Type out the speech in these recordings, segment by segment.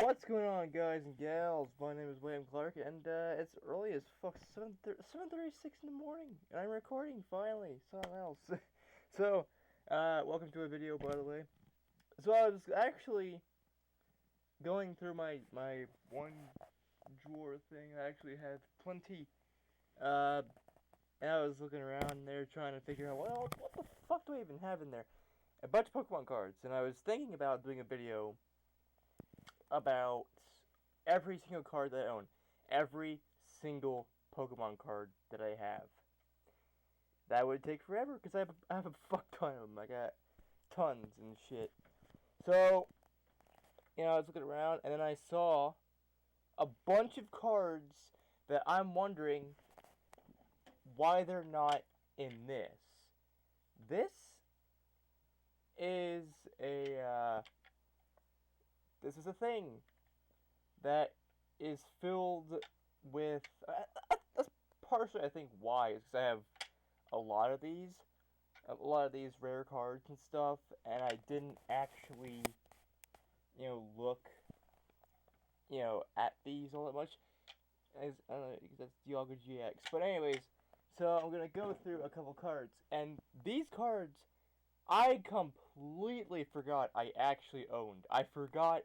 What's going on, guys and gals? My name is William Clark, and it's early as fuck, 7:36 in the morning, and I'm recording finally, something else. So, welcome to a video, by the way. So I was actually going through my one drawer thing. I actually had plenty, and I was looking around there trying to figure out, well, what the fuck do I even have in there? A bunch of Pokemon cards, and I was thinking about doing a video about every single card that I own. Every single Pokemon card that I have. That would take forever because I have a fuck ton of them. I got tons and shit. So, I was looking around and then I saw a bunch of cards that I'm wondering why they're not in this. This is this is a thing that is filled with. That's partially, I think, why is because I have a lot of these, rare cards and stuff, and I didn't actually, look, at these all that much. As I don't know, because that's Dialga GX. But anyways, so I'm gonna go through a couple cards, and these cards I completely forgot I actually owned. I forgot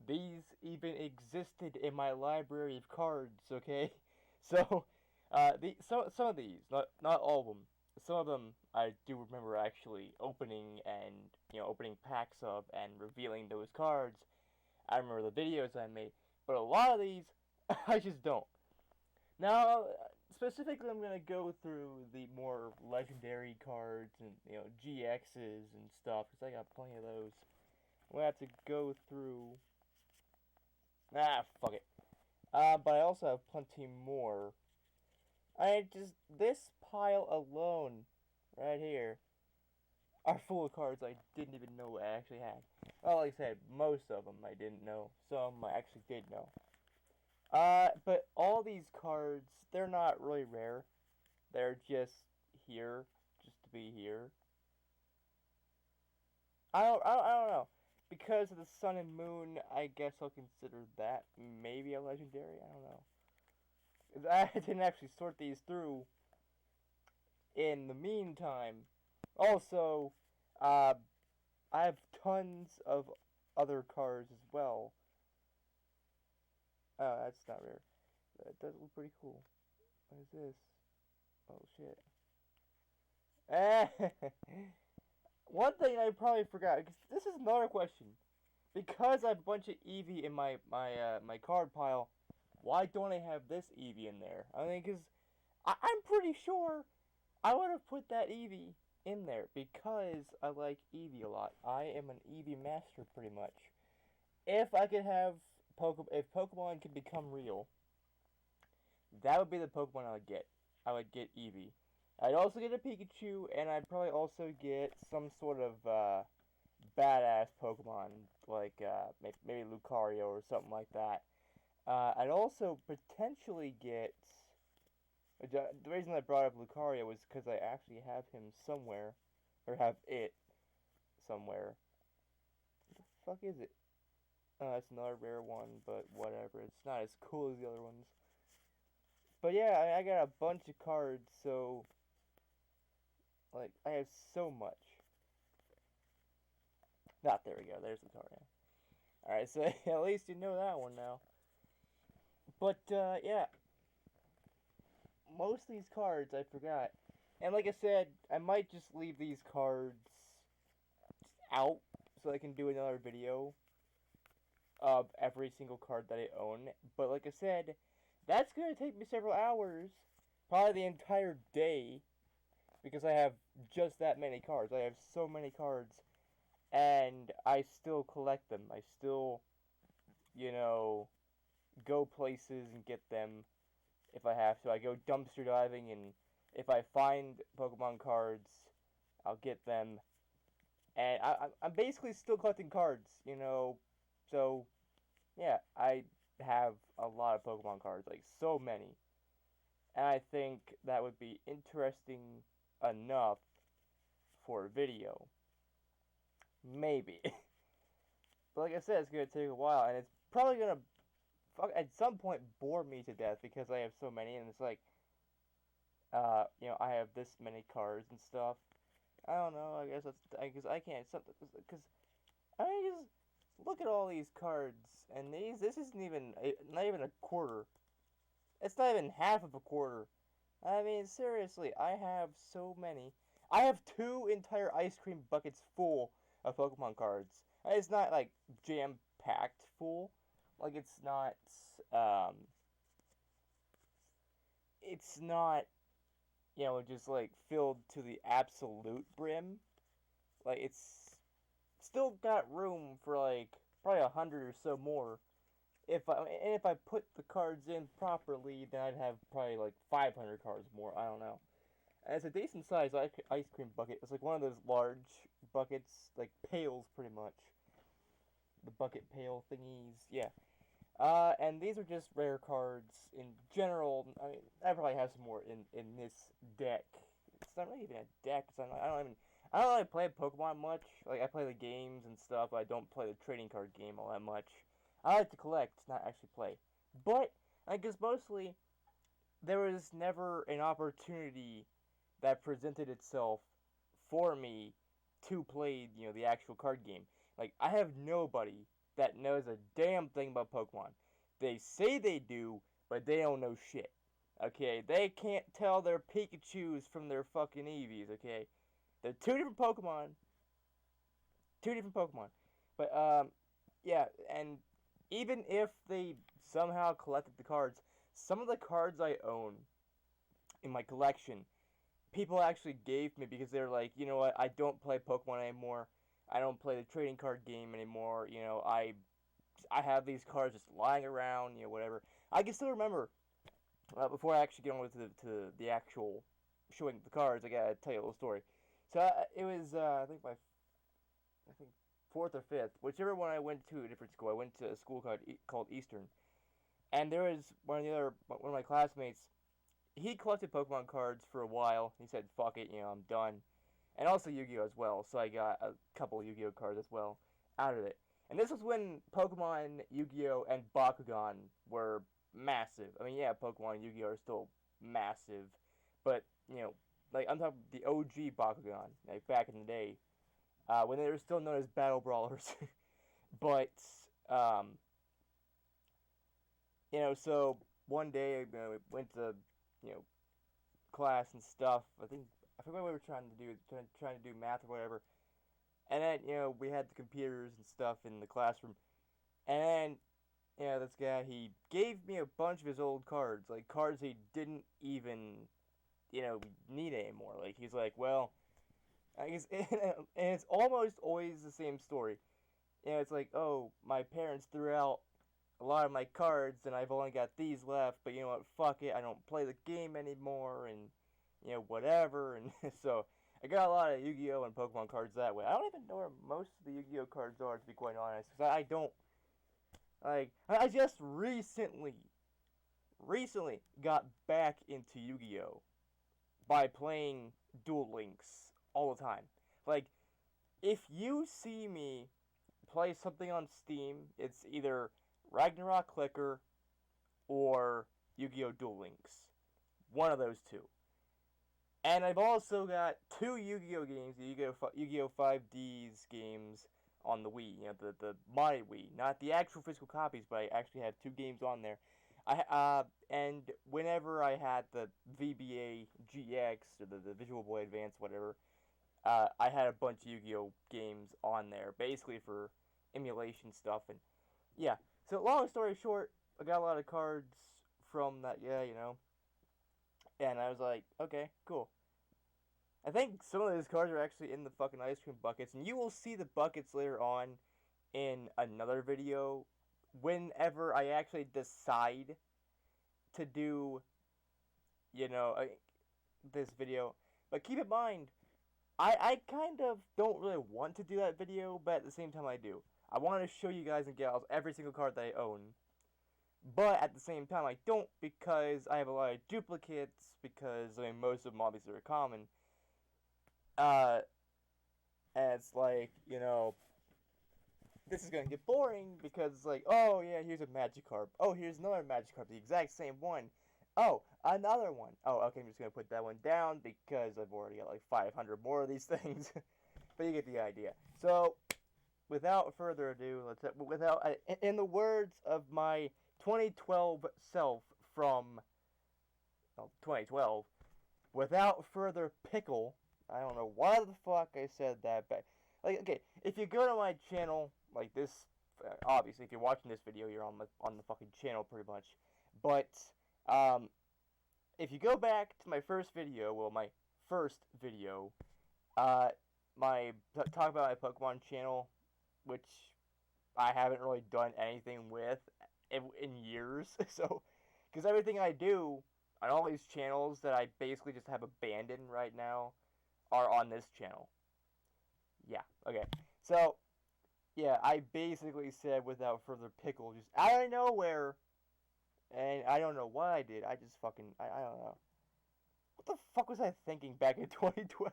these even existed in my library of cards, okay? So, some of these, not all of them, some of them I do remember actually opening and, opening packs of and revealing those cards. I remember the videos I made, but a lot of these, I just don't. Now, specifically, I'm gonna go through the more legendary cards and GXs and stuff because I got plenty of those. We have to go through. Fuck it. But I also have plenty more. This pile alone, right here, are full of cards I didn't even know I actually had. Well, like I said, most of them I didn't know. Some I actually did know. But all these cards, they're not really rare. They're just here, just to be here. I don't know. Because of the sun and moon, I guess I'll consider that maybe a legendary. I don't know. I didn't actually sort these through in the meantime. Also, I have tons of other cards as well. Oh, that's not rare. That does look pretty cool. What is this? Oh shit. One thing I probably forgot, because this is another question. Because I have a bunch of Eevee in my card pile, why don't I have this Eevee in there? I mean, because I'm pretty sure I would have put that Eevee in there because I like Eevee a lot. I am an Eevee master, pretty much. If I could have if Pokemon could become real, that would be the Pokemon I would get. I would get Eevee. I'd also get a Pikachu, and I'd probably also get some sort of badass Pokemon, like maybe Lucario or something like that. I'd also potentially get. The reason I brought up Lucario was because I actually have him somewhere, or have it somewhere. What the fuck is it? Oh, it's another rare one, but whatever. It's not as cool as the other ones. But yeah, I got a bunch of cards, so like I have so much. There we go. There's Lucario. Alright, so at least you know that one now. But, yeah. Most of these cards I forgot. And like I said, I might just leave these cards out so I can do another video of every single card that I own. But like I said, that's going to take me several hours. Probably the entire day. Because I have just that many cards. I have so many cards. And I still collect them. I still, go places and get them if I have to. I go dumpster diving, and if I find Pokemon cards, I'll get them. And I'm basically still collecting cards, So, yeah, I have a lot of Pokemon cards, like so many. And I think that would be interesting enough for a video. Maybe. But like I said, it's gonna take a while, and it's probably gonna at some point bore me to death because I have so many, and it's like, I have this many cards and stuff. I don't know. I guess I can't. Because I mean, just look at all these cards, and this isn't even not even a quarter. It's not even half of a quarter. I mean, seriously, I have so many. I have two entire ice cream buckets full of Pokemon cards. And it's not like jam packed full. Like um it's not, just like filled to the absolute brim. Like it's still got room for like probably 100 or so more. If I put the cards in properly, then I'd have probably like 500 cards more. I don't know. And it's a decent sized ice cream bucket. It's like one of those large buckets, like pails, pretty much. The bucket pail thingies. Yeah. And these are just rare cards in general. I mean, I probably have some more in this deck. It's not really even a deck. I don't really play Pokemon much. Like I play the games and stuff. But I don't play the trading card game all that much. I like to collect, not actually play. But I guess mostly there was never an opportunity that presented itself for me to play, the actual card game. Like I have nobody that knows a damn thing about Pokemon. They say they do, but they don't know shit. Okay, they can't tell their Pikachu's from their fucking Eevees. Okay, they're two different Pokemon. But yeah, and even if they somehow collected the cards, some of the cards I own in my collection, people actually gave me because they're like, you know what, I don't play Pokemon anymore. I don't play the trading card game anymore. I have these cards just lying around, whatever. I can still remember before I actually get on with the actual showing the cards. I gotta tell you a little story. So it was I think fourth or fifth, whichever one I went to a different school. I went to a school called Eastern, and there was one of my classmates. He collected Pokemon cards for a while. He said, "Fuck it, I'm done," and also Yu-Gi-Oh as well. So I got a couple Yu-Gi-Oh cards as well out of it. And this was when Pokemon, Yu-Gi-Oh, and Bakugan were massive. I mean, yeah, Pokemon and Yu-Gi-Oh are still massive, but like I'm talking the OG Bakugan, like back in the day, when they were still known as Battle Brawlers. But um, so one day we went to you know class and stuff. I forgot what we were trying to do, trying to do math or whatever. And then we had the computers and stuff in the classroom. And then this guy, he gave me a bunch of his old cards, like cards he didn't even need anymore. Like he's like, well, I guess, and it's almost always the same story. It's like, oh, my parents threw out a lot of my cards, and I've only got these left. But you know what? Fuck it. I don't play the game anymore, and whatever. And so I got a lot of Yu-Gi-Oh and Pokemon cards that way. I don't even know where most of the Yu-Gi-Oh cards are, to be quite honest, because I don't like. I just recently got back into Yu-Gi-Oh by playing Duel Links all the time. Like, if you see me play something on Steam, it's either Ragnarok Clicker or Yu-Gi-Oh! Duel Links. One of those two. And I've also got two Yu-Gi-Oh! Games, the Yu-Gi-Oh! 5D's games on the Wii, the modded Wii. Not the actual physical copies, but I actually have two games on there. And whenever I had the VBA GX, or the Visual Boy Advance, whatever, I had a bunch of Yu-Gi-Oh! Games on there, basically for emulation stuff. And yeah, so long story short, I got a lot of cards from that, and I was like, okay, cool. I think some of those cards are actually in the fucking ice cream buckets, and you will see the buckets later on in another video whenever I actually decide to do, you know, this video. But keep in mind, I kind of don't really want to do that video, but at the same time I do. I want to show you guys and gals every single card that I own. But at the same time I don't, because I have a lot of duplicates, because I mean most of them obviously are common. And it's like, this is gonna get boring because it's like, oh yeah, here's a Magikarp. Oh, here's another Magikarp, the exact same one. Oh, another one. Oh, okay, I'm just gonna put that one down because I've already got like 500 more of these things. But you get the idea. So, without further ado, in the words of my 2012 self from 2012, without further pickle, I don't know why the fuck I said that, but like, okay, if you go to my channel, like this, obviously, if you're watching this video, you're on the fucking channel pretty much. But um, if you go back to my first video, well, my first video, uh, talk about my Pokemon channel, which I haven't really done anything with in years. So, because everything I do on all these channels that I basically just have abandoned right now are on this channel. Yeah, okay. So, yeah, I basically said without further pickle, just out of nowhere, and I don't know what I did. I just fucking, I don't know. What the fuck was I thinking back in 2012?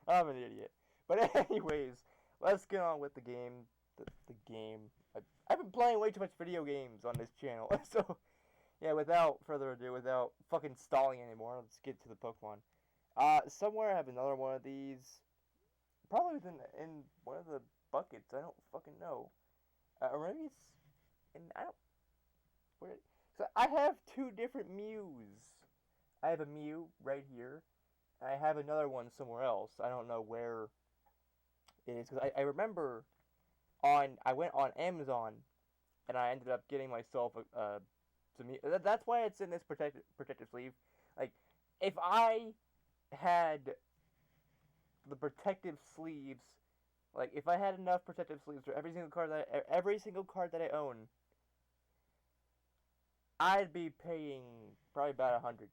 I'm an idiot. But anyways, let's get on with the game. The game. I've been playing way too much video games on this channel. So, yeah, without further ado, without fucking stalling anymore, let's get to the Pokemon. Somewhere I have another one of these. Probably in one of the buckets. I don't fucking know. Or maybe it's in. I don't. Where? So I have two different Mews. I have a Mew right here. I have another one somewhere else. I don't know where it is because I remember I went on Amazon and I ended up getting myself some. That's why it's in this protective sleeve. Like, if I had the protective sleeves, like if I had enough protective sleeves for every single card that I own, I'd be paying probably about $100.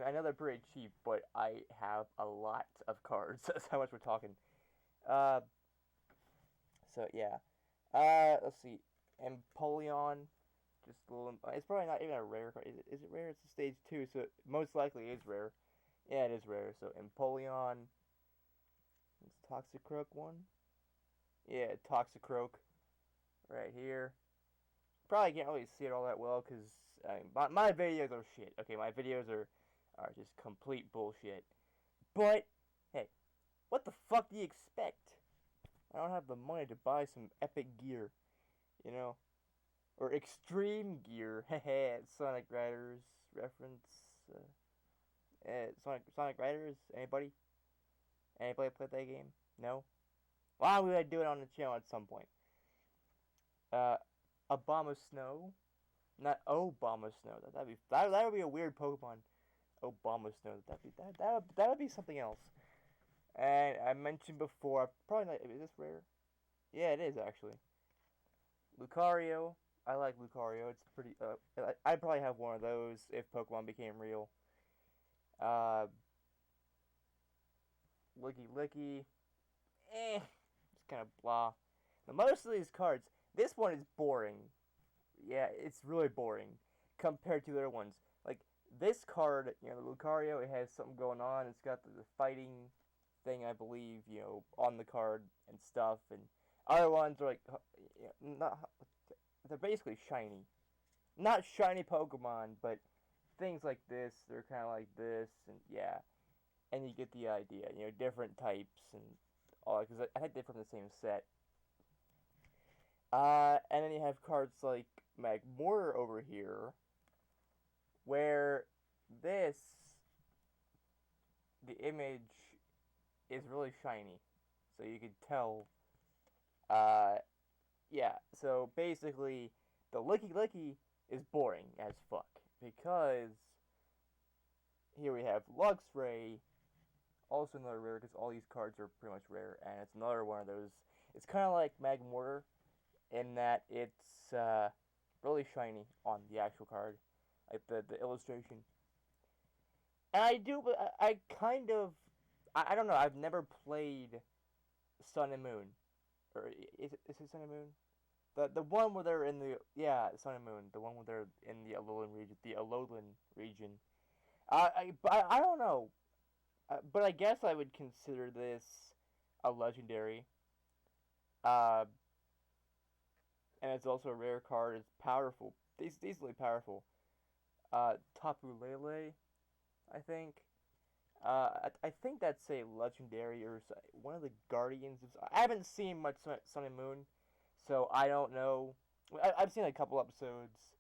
I know they're pretty cheap, but I have a lot of cards. That's how much we're talking. Uh, so yeah. Let's see. Empoleon, just a little. It's probably not even a rare card. Is it rare? It's a stage 2, so it most likely is rare. Yeah, it is rare. So Empoleon. It's Toxicroak one. Yeah, Toxicroak. Right here. Probably can't really see it all that well because my videos are shit. Okay, my videos are just complete bullshit. But hey, what the fuck do you expect? I don't have the money to buy some epic gear, you know, or extreme gear. Hehe, Sonic Riders reference. Sonic Riders. Anybody? Anybody play that game? No. Well, I'm gonna do it on the channel at some point. Uh, Abomasnow. Not Obama Snow. That would be a weird Pokemon. Abomasnow. That would be something else. And I mentioned before, probably not. Is this rare? Yeah, it is actually. Lucario. I like Lucario. It's pretty. I'd probably have one of those if Pokemon became real. Uh, Licky. It's kind of blah. Now, most of these cards, this one is boring. Yeah, it's really boring compared to the other ones. Like this card, the Lucario, it has something going on. It's got the fighting thing, I believe, on the card and stuff. And other ones are like, not. They're basically shiny. Not shiny Pokemon, but things like this. They're kind of like this, and yeah. And you get the idea. Different types and all that. Because I think they're from the same set. And then you have cards like Magmortar over here, where the image is really shiny, so you could tell. Yeah. So basically, the Licky is boring as fuck because here we have Luxray, also another rare because all these cards are pretty much rare, and it's another one of those. It's kind of like Magmortar in that it's really shiny on the actual card, like the illustration. And I kind of, I don't know. I've never played Sun and Moon, or is it Sun and Moon? The one where they're in the Sun and Moon, the one where they're in the Alolan region. I don't know, but I guess I would consider this a legendary. Uh, and it's also a rare card. It's powerful, decently powerful. Tapu Lele, I think. I think that's a legendary or one of the guardians. I haven't seen much Sun and Moon, so I don't know. I've seen a couple episodes,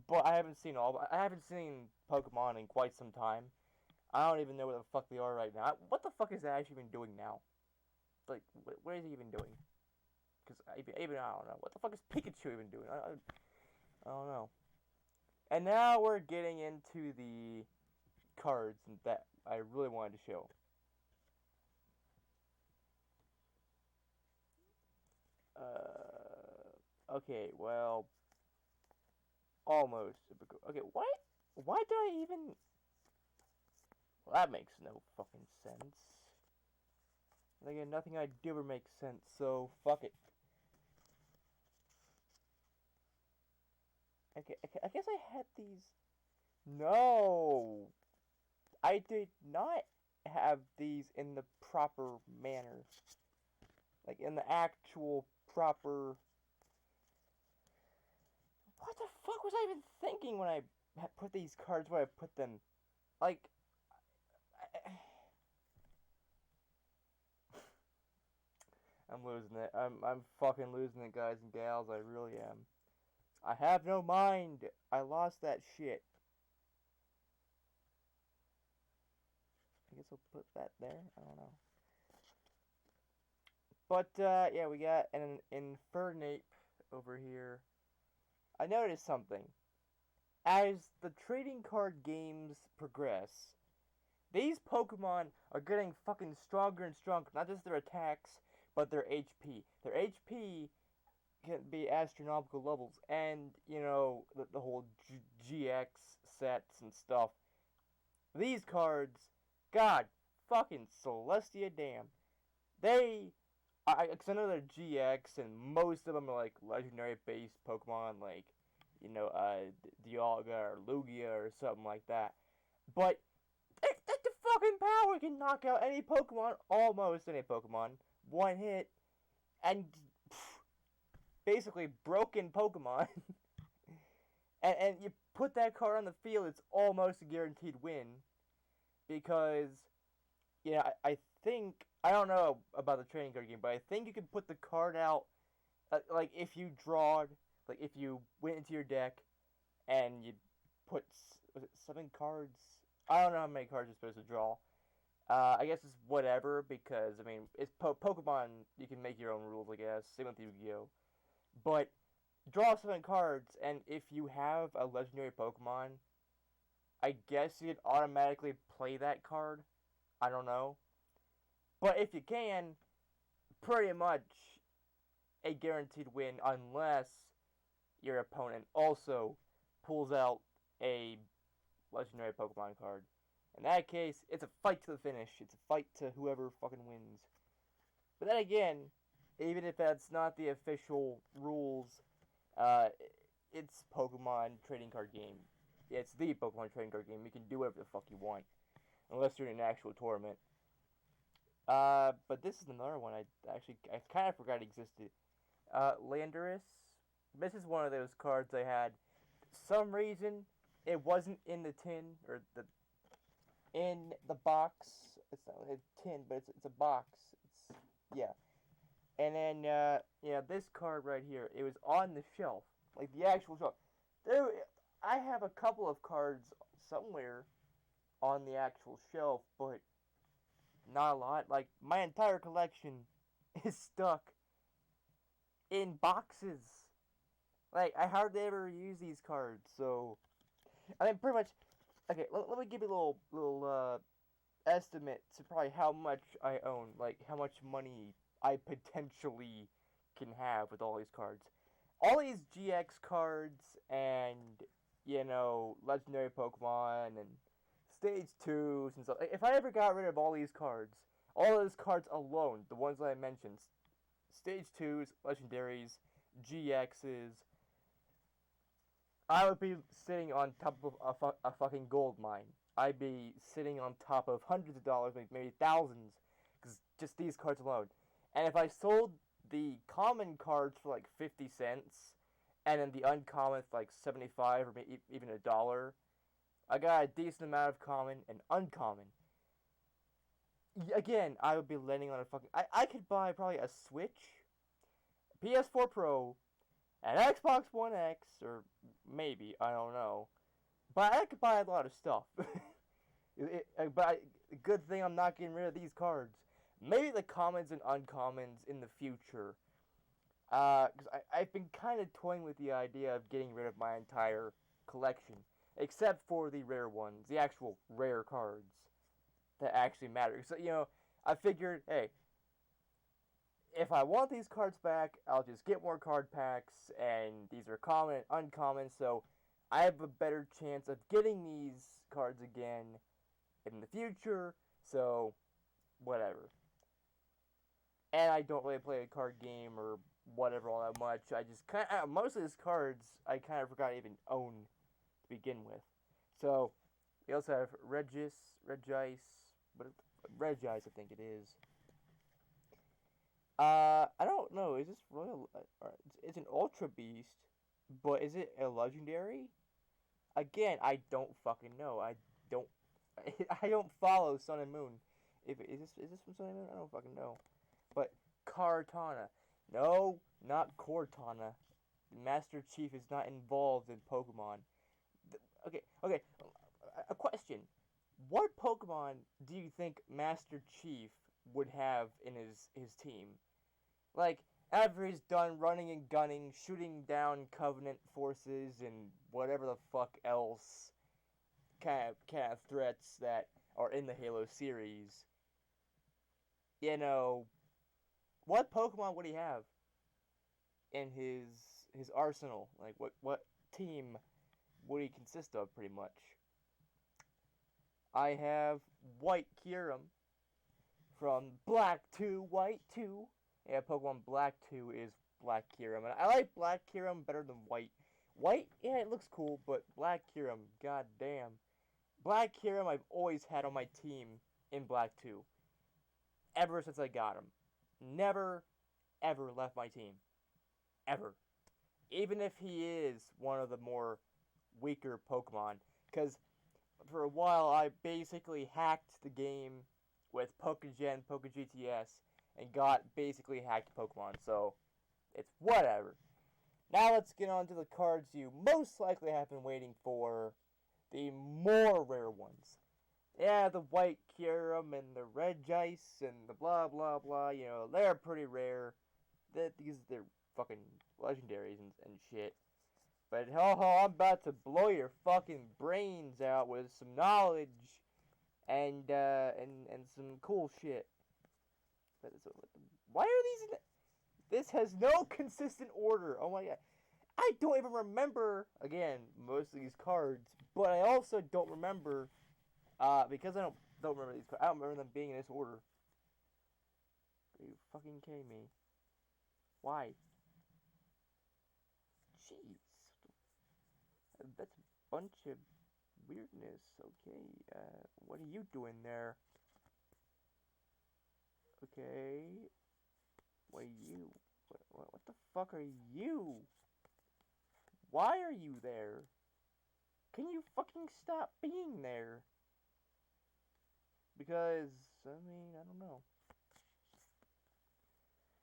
but I haven't seen all. I haven't seen Pokemon in quite some time. I don't even know where the fuck they are right now. What the fuck is that actually even doing now? Like, what is he even doing? Because even I don't know. What the fuck is Pikachu even doing? I don't know. And now we're getting into the cards that I really wanted to show. Okay, well, almost. Okay, what? Why did I even? Well, that makes no fucking sense. Again, nothing I do ever makes sense, so fuck it. Okay, I guess I had these. No, I did not have these in the proper manner. Like in the actual proper. What the fuck was I even thinking when I put these cards where I put them? Like, I'm losing it. I'm fucking losing it, guys and gals. I really am. I have no mind. I lost that shit. I guess I'll put that there. I don't know. But yeah, we got an Infernape over here. I noticed something. As the trading card games progress, these Pokemon are getting fucking stronger and stronger. Not just their attacks, but their HP. Their HP can be astronomical levels, and you know the whole GX sets and stuff. These cards, God fucking Celestia damn, they. Cause I know they're GX, and most of them are like legendary based Pokemon, like you know, Dialga or Lugia or something like that. But the fucking power can knock out any Pokemon, almost any Pokemon, one hit, and basically broken Pokemon. And you put that card on the field, it's almost a guaranteed win. Because, yeah, I think, I don't know about the trading card game, but I think you can put the card out, like if you drawed, like if you went into your deck and you put, was it 7 cards? I don't know how many cards you're supposed to draw. I guess it's whatever because I mean it's Pokemon. You can make your own rules, I guess. Same with Yu-Gi-Oh. But draw 7 cards, and if you have a legendary Pokemon, I guess you'd automatically play that card. I don't know, but if you can, pretty much a guaranteed win unless your opponent also pulls out a legendary Pokemon card. In that case, it's a fight to the finish. It's a fight to whoever fucking wins. But then again, even if that's not the official rules, uh, it's Pokemon trading card game. It's the Pokemon trading card game. You can do whatever the fuck you want, unless you're in an actual tournament. But this is another one I kind of forgot existed. Landorus. This is one of those cards I had. Some reason it wasn't in the tin or the box. It's not a tin, but it's a box. It's yeah. And then yeah, this card right here. It was on the shelf, like the actual shelf. There, I have a couple of cards somewhere on the actual shelf, but not a lot. Like my entire collection is stuck in boxes. Like I hardly ever use these cards, so I mean pretty much. Okay, let me give you a little estimate to probably how much I own, like how much money I potentially can have with all these cards. All these GX cards and you know legendary Pokemon and stage twos and stuff. If I ever got rid of all these cards, all those cards alone, the ones that I mentioned, stage twos, legendaries, GXs, I would be sitting on top of a fucking gold mine. I'd be sitting on top of hundreds of dollars, maybe thousands, because just these cards alone. And if I sold the common cards for like 50 cents, and then the uncommon for like 75 or maybe even $1, I got a decent amount of common and uncommon. Again, I would be landing on a fucking. I could buy probably a Switch, PS4 Pro, an Xbox One X, or maybe, I don't know. But I could buy a lot of stuff. But good thing I'm not getting rid of these cards. Maybe the commons and uncommons in the future. Because I've been kind of toying with the idea of getting rid of my entire collection. Except for the rare ones, the actual rare cards that actually matter. So, I figured, hey, if I want these cards back, I'll just get more card packs, and these are common and uncommon, so I have a better chance of getting these cards again in the future, so whatever. And I don't really play a card game or whatever all that much. I just kind of, most of these cards I kind of forgot to even own to begin with. So we also have Regice, but Regice I think it is. I don't know. Is this Royal? It's an Ultra Beast, but is it a legendary? Again, I don't fucking know. Don't. I don't follow Sun and Moon. If is this from Sun and Moon? I don't fucking know. But Kartana, no, not Cortana. Master Chief is not involved in Pokemon. Okay. A question: what Pokemon do you think Master Chief would have in his team? Like, after he's done running and gunning, shooting down Covenant forces and whatever the fuck else kind of threats that are in the Halo series, what Pokemon would he have in his arsenal? Like, what team would he consist of, pretty much? I have White Kyurem from Black 2, White 2. Yeah, Pokemon Black 2 is Black Kyurem. And I like Black Kyurem better than White. White, yeah, it looks cool, but Black Kyurem, god damn. Black Kyurem I've always had on my team in Black 2. Ever since I got him. Never, ever left my team. Ever. Even if he is one of the more weaker Pokemon. Because for a while I basically hacked the game with Pokegen, PokeGTS, and got basically hacked Pokemon, so it's whatever. Now let's get on to the cards you most likely have been waiting for, the more rare ones. Yeah, the White Kyurem and the Regice and the blah blah blah, they're pretty rare. They're fucking legendaries and shit. But I'm about to blow your fucking brains out with some knowledge and some cool shit. Why are these this has no consistent order. Oh my god. I don't even remember, again, most of these cards, but I also don't remember, because I don't remember these cards, I don't remember them being in this order. Are you fucking kidding me? Why? Jeez. That's a bunch of weirdness. Okay, what are you doing there? Okay. What are you? What the fuck are you? Why are you there? Can you fucking stop being there? Because, I don't know.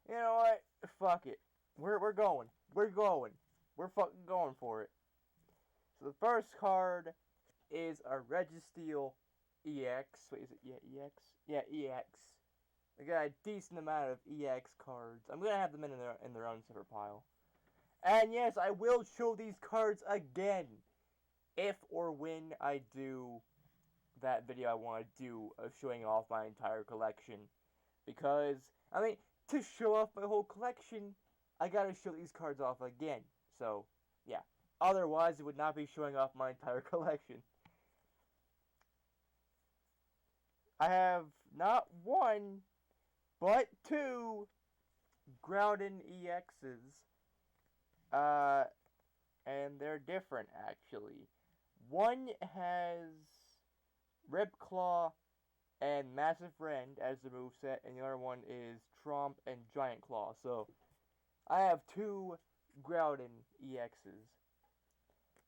You know what? Fuck it. We're going. We're going. We're fucking going for it. So the first card is a Registeel EX. Wait, is it EX? Yeah, EX. I got a decent amount of EX cards. I'm gonna have them in their own separate pile. And yes, I will show these cards again if or when I do that video I want to do of showing off my entire collection. Because, to show off my whole collection, I gotta show these cards off again. So, yeah. Otherwise, it would not be showing off my entire collection. I have not one, but two Groudon EXs. And they're different, actually. One has Ripclaw and Massive Rend as the moveset, and the other one is Garchomp, and Giant Claw. So I have two Groudon EXs.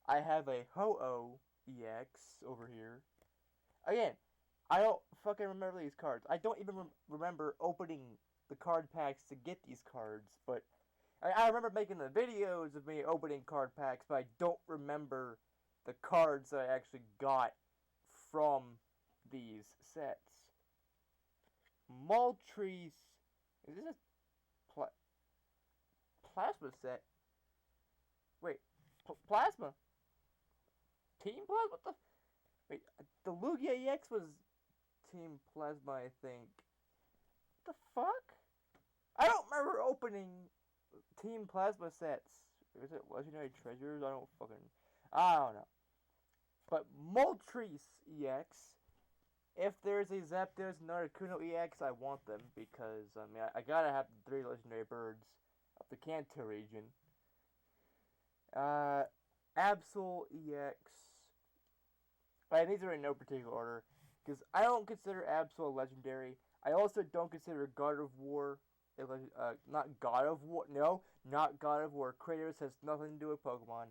I have a Ho-Oh EX over here. Again, I don't fucking remember these cards. I don't even remember opening the card packs to get these cards, but I remember making the videos of me opening card packs, but I don't remember the cards that I actually got from these sets. Moltres. Is this a plasma set? Wait, plasma? Team Plasma? What the? Wait, the Lugia EX was Team Plasma, I think. What the fuck? I don't remember opening Team Plasma sets. Is it Legendary Treasures? I don't know. But Moltres EX. If there's a Zapdos and Articuno EX, I want them because I gotta have the 3 legendary birds of the Kanto region. Absol EX. And these are in no particular order because I don't consider Absol a legendary. I also don't consider God of War not God of War. No, not God of War. Kratos has nothing to do with Pokemon,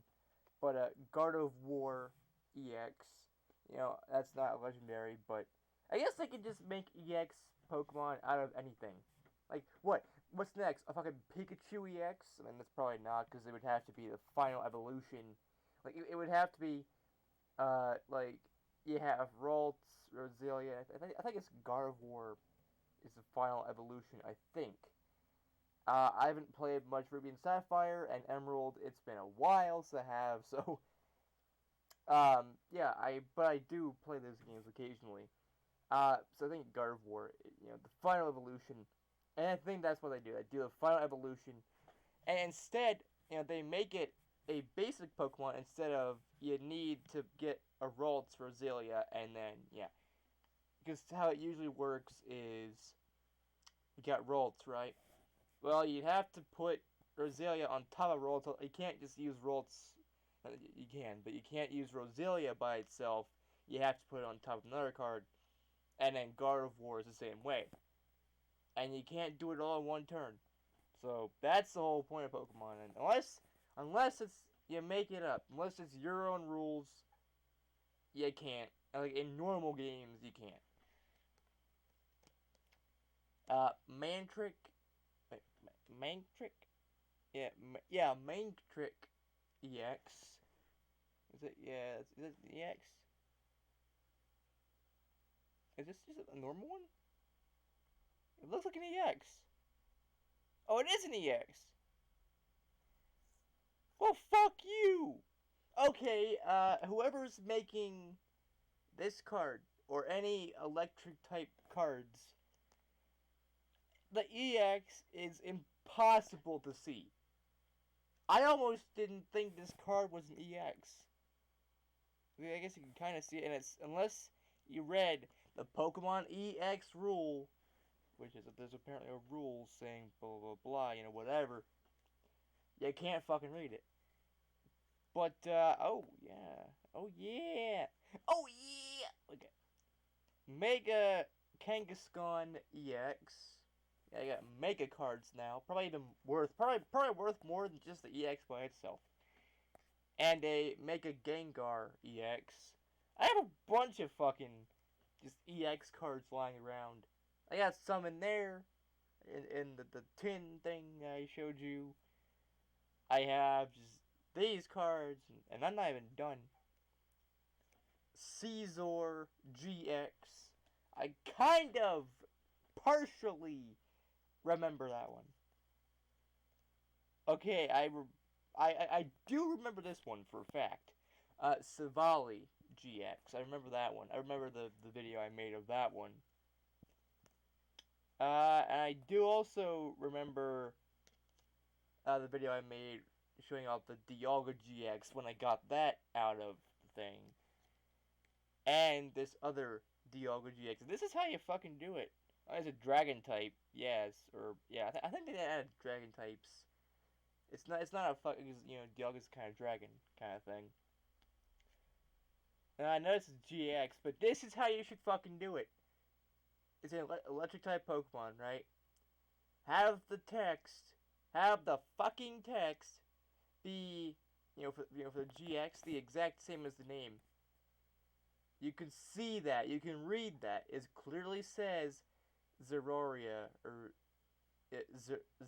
but God of War EX. You know, that's not legendary, but I guess they could just make EX Pokemon out of anything. Like, what? What's next? A fucking Pikachu EX? I mean, that's probably not, because it would have to be the final evolution. Like, it would have to be, like, you have Ralts, Roselia. I think it's Gardevoir is the final evolution, I think. I haven't played much Ruby and Sapphire and Emerald. It's been a while since I have, so yeah, but I do play those games occasionally. So I think Gardevoir, you know, the final evolution, and I think that's what they do. They do the final evolution, and instead, you know, they make it a basic Pokemon instead of you need to get a Ralts, Roselia, and then yeah, because how it usually works is you got Ralts, right? Well, you'd have to put Roselia on top of Ralts. You can't just use Ralts. You can, but you can't use Roselia by itself. You have to put it on top of another card. And then Gardevoir is the same way. And you can't do it all in one turn. So that's the whole point of Pokemon. And unless it's you make it up, unless it's your own rules, you can't. Like in normal games, you can't. Mantric, Mantric, yeah, Mantric EX. Is it? Yeah, is it the EX? Is this just a normal one? It looks like an EX. Oh, it is an EX. Well, fuck you. Okay, whoever's making this card or any electric type cards, the EX is impossible to see. I almost didn't think this card was an EX. I guess you can kind of see it, and it's unless you read the Pokemon EX rule, which is that there's apparently a rule saying blah blah blah, you know, whatever. You can't fucking read it. But oh yeah, oh yeah, oh yeah. Okay, Mega Kangaskhan EX. Yeah, I got Mega cards now. Probably worth more than just the EX by itself. And a Mega Gengar EX. I have a bunch of fucking just EX cards lying around. I got some in there, in the tin thing I showed you. I have just these cards, and I'm not even done. Caesar GX. I kind of partially remember that one. Okay, I do remember this one for a fact. Savali GX. I remember that one. I remember the video I made of that one. And I do also remember the video I made showing off the Dialga GX when I got that out of the thing. And this other Dialga GX. And this is how you fucking do it. Oh, it's a dragon type, yes, or yeah. I think they added dragon types. It's not a fucking, you know, Dialga's kind of dragon kind of thing. And I know this is GX, but this is how you should fucking do it. It's an electric type Pokemon, right? have the text, have the fucking text be, for the GX, the exact same as the name. You can see that. You can read that. It clearly says Zeraora or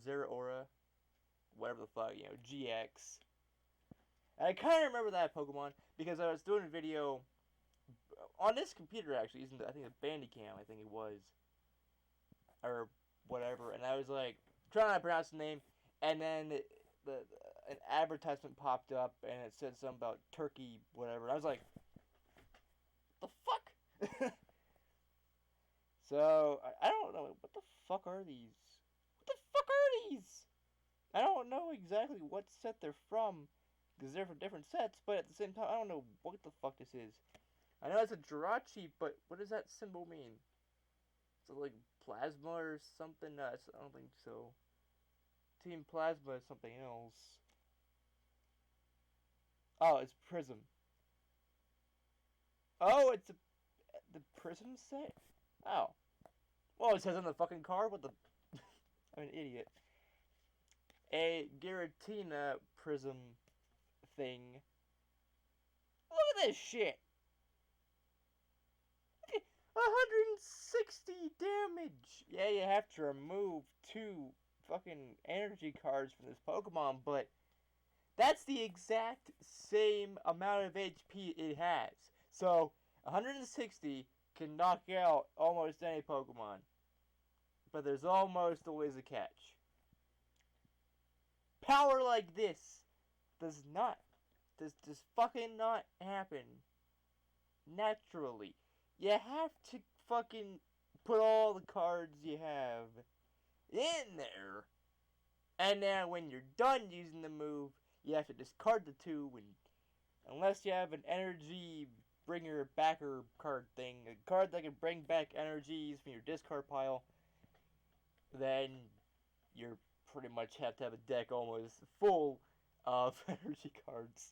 Zeraora, whatever the fuck, GX. And I kind of remember that Pokemon because I was doing a video on this computer actually, using I think the Bandicam, I think it was, or whatever, and I was like trying to pronounce the name, and then an advertisement popped up and it said something about turkey, whatever. And I was like, the fuck? So I don't know what the fuck are these. What the fuck are these? I don't know exactly what set they're from, because they're from different sets, but at the same time, I don't know what the fuck this is. I know it's a Jirachi, but what does that symbol mean? Is it like plasma or something? No, I don't think so. Team Plasma is something else. Oh, it's Prism. Oh, it's the Prism set? Oh. Well, it says on the fucking card. What the... I'm an idiot. A Giratina Prism thing. Look at this shit! 160 damage! Yeah, you have to remove 2 fucking energy cards from this Pokemon, but that's the exact same amount of HP it has. So, 160 can knock out almost any Pokemon. But there's almost always a catch. Power like this does fucking not happen naturally. You have to fucking put all the cards you have in there. And then when you're done using the move, you have to discard the 2 unless you have an energy bringer backer card thing, a card that can bring back energies from your discard pile, then you're pretty much have to have a deck almost full of energy cards.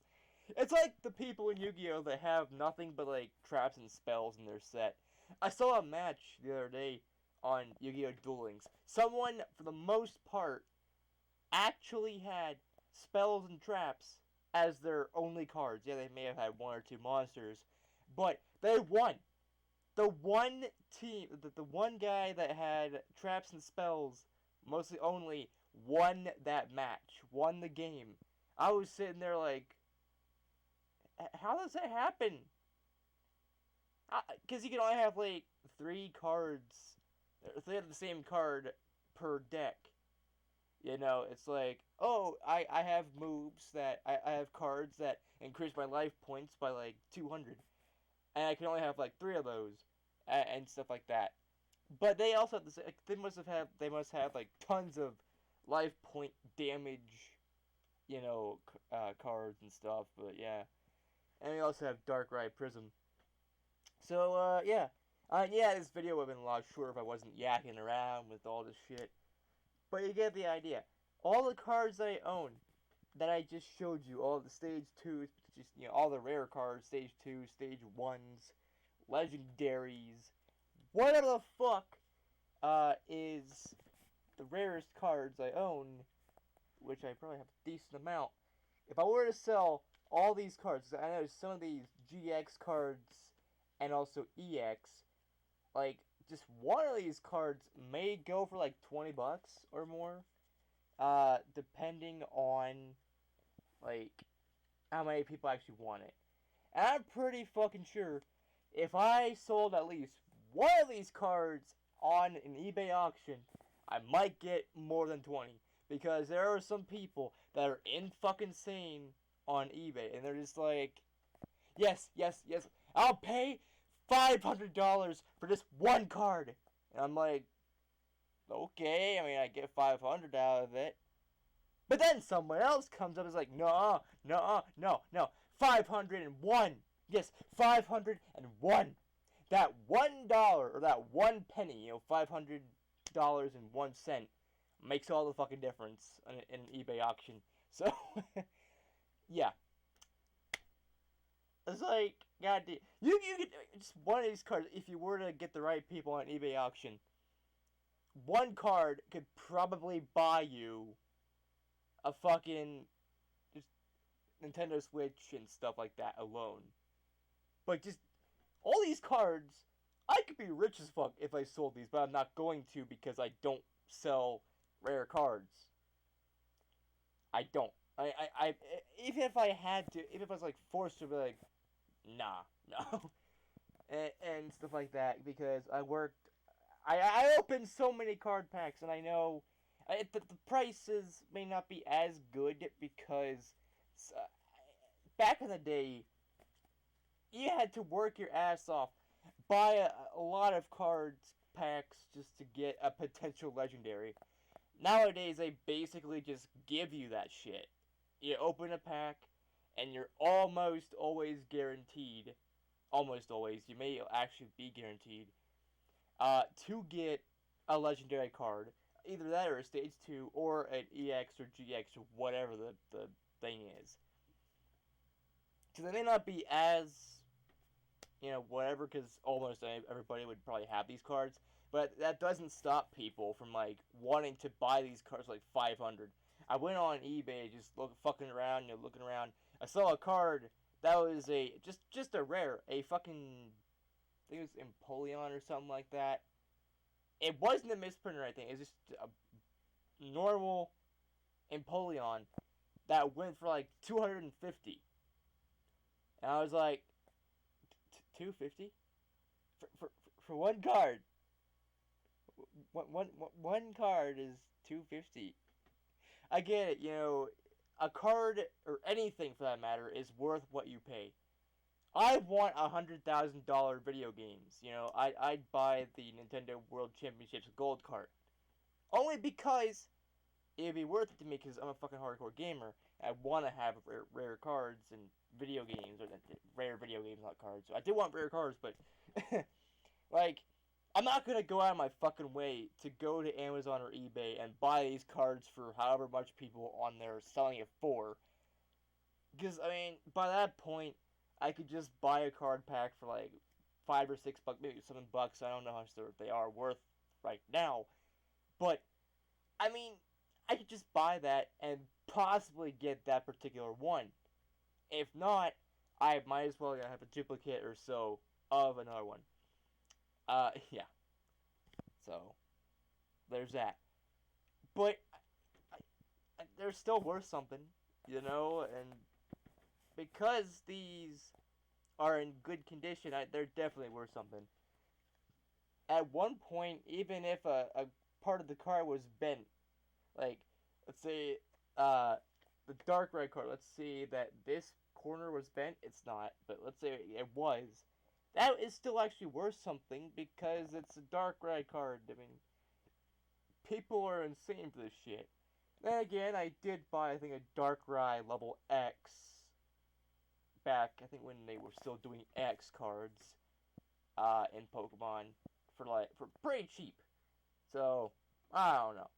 It's like the people in Yu-Gi-Oh! That have nothing but like traps and spells in their set. I saw a match the other day on Yu-Gi-Oh! Duel Links. Someone, for the most part, actually had spells and traps as their only cards. Yeah, they may have had 1 or 2 monsters, but they won. The one team, the one guy that had traps and spells, mostly only, won that match, won the game. I was sitting there like, how does that happen? Because you can only have like 3 cards, 3 of the same card per deck. It's like, oh, I have moves that, I have cards that increase my life points by like 200. And I can only have like 3 of those, and stuff like that. But they also have this, they must have like tons of life point damage, cards and stuff. But yeah, and we also have Darkrai Prism. So yeah, this video would have been a lot shorter if I wasn't yakking around with all this shit. But you get the idea. All the cards I own that I just showed you, all the stage 2s, just all the rare cards, stage 2, stage 1s, legendaries, whatever the fuck is the rarest cards I own, which I probably have a decent amount. If I were to sell all these cards, I know some of these GX cards and also EX, like, just one of these cards may go for like 20 bucks or more, depending on, like, how many people actually want it. And I'm pretty fucking sure if I sold at least one of these cards on an eBay auction, I might get more than 20. Because there are some people that are in fucking sane on eBay, and they're just like, yes, I'll pay $500 for just one card. And I'm like, okay, I mean, I get 500 out of it. But then someone else comes up and is like, no, 501. Yes, 501. That $1 or that 1 penny, $500.01 makes all the fucking difference in an eBay auction. So, yeah. It's like, goddamn. You could just one of these cards, if you were to get the right people on eBay auction, one card could probably buy you a fucking just Nintendo Switch and stuff like that alone. But just all these cards, I could be rich as fuck if I sold these, but I'm not going to because I don't sell rare cards. I don't. I even if I had to, even if I was like forced to be like, nah, no, and stuff like that, because I worked, I opened so many card packs, and I know the prices may not be as good because uh, back in the day, you had to work your ass off, buy a lot of cards packs just to get a potential legendary. Nowadays, they basically just give you that shit. You open a pack, and you're almost always guaranteed. Almost always, you may actually be guaranteed to get a legendary card. Either that or a stage 2 or an EX or GX or whatever the thing is. Because they may not be as, whatever, because almost everybody would probably have these cards. But that doesn't stop people from, like, wanting to buy these cards like 500. I went on eBay just fucking around, looking around. I saw a card that was just a rare, a fucking, I think it was Empoleon or something like that. It wasn't a misprint or anything. It was just a normal Empoleon that went for like 250. And I was like, 250 for one card. One card is 250. I get it. A card or anything for that matter is worth what you pay. I want $100,000 video games. I'd buy the Nintendo World Championships gold card only because it'd be worth it to me because I'm a fucking hardcore gamer. I want to have rare cards and video games, or rare video games, not cards. So I do want rare cards, but like, I'm not gonna go out of my fucking way to go to Amazon or eBay and buy these cards for however much people on there are selling it for. Because I mean, by that point, I could just buy a card pack for like $5 or $6, maybe $7. I don't know how much they are worth right now, but I mean, I could just buy that and possibly get that particular one. If not, I might as well have a duplicate or so of another one. Yeah. So, there's that. But they're still worth something, and because these are in good condition, they're definitely worth something. At one point, even if a part of the car was bent, like, let's say, uh, the dark red card, let's see that this corner was bent, it's not, but let's say it was, that is still actually worth something because it's a dark red card. I mean, people are insane for this shit. Then again, I did buy, I think, a Darkrai level X back, I think, when they were still doing X cards, in Pokemon for pretty cheap. So, I don't know.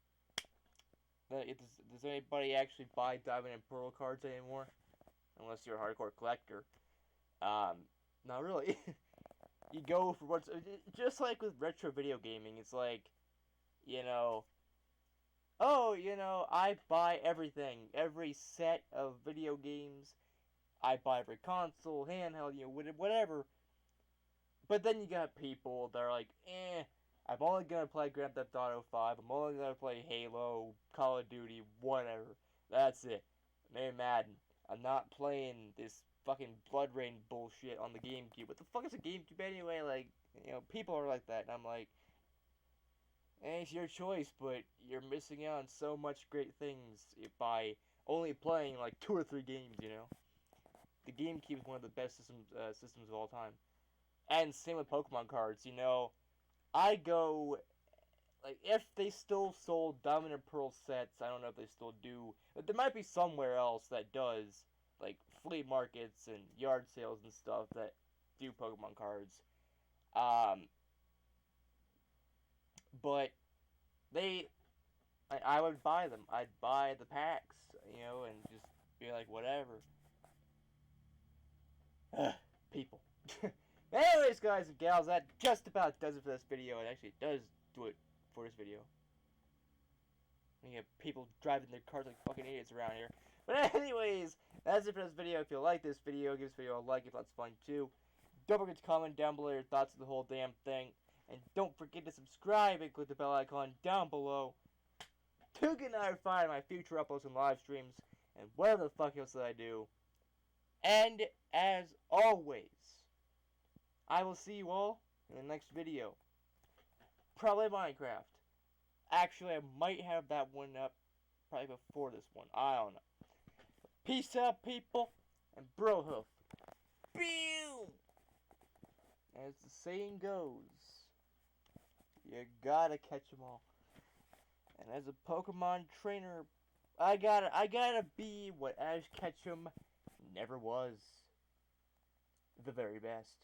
Does anybody actually buy Diamond and Pearl cards anymore? Unless you're a hardcore collector. Not really. You go for what's just like with retro video gaming. It's like, you know, I buy everything, every set of video games. I buy every console, handheld, whatever. But then you got people that are like, I'm only gonna play Grand Theft Auto 5. I'm only gonna play Halo, Call of Duty, whatever. That's it. Maybe Madden. I'm not playing this fucking Blood Rain bullshit on the GameCube. What the fuck is a GameCube anyway? Like, people are like that, and I'm like, it's your choice, but you're missing out on so much great things by only playing like 2 or 3 games. The GameCube is one of the best systems of all time. And same with Pokemon cards. I go, like, if they still sold Diamond and Pearl sets, I don't know if they still do, but there might be somewhere else that does, like, flea markets and yard sales and stuff that do Pokemon cards. But I would buy them. I'd buy the packs, and just be like, whatever. People. Anyways, guys and gals, that just about does it for this video. It actually does do it for this video. You have people driving their cars like fucking idiots around here. But anyways, that's it for this video. If you like this video, give this video a like if that's fun too. Don't forget to comment down below your thoughts of the whole damn thing. And don't forget to subscribe and click the bell icon down below to get notified of my future uploads and live streams and whatever the fuck else that I do. And as always, I will see you all in the next video. Probably Minecraft. Actually, I might have that one up probably before this one. I don't know. Peace out, people, and bro hoof. Pew! As the saying goes, you gotta catch 'em all. And as a Pokemon trainer, I gotta be what Ash Ketchum never was. The very best.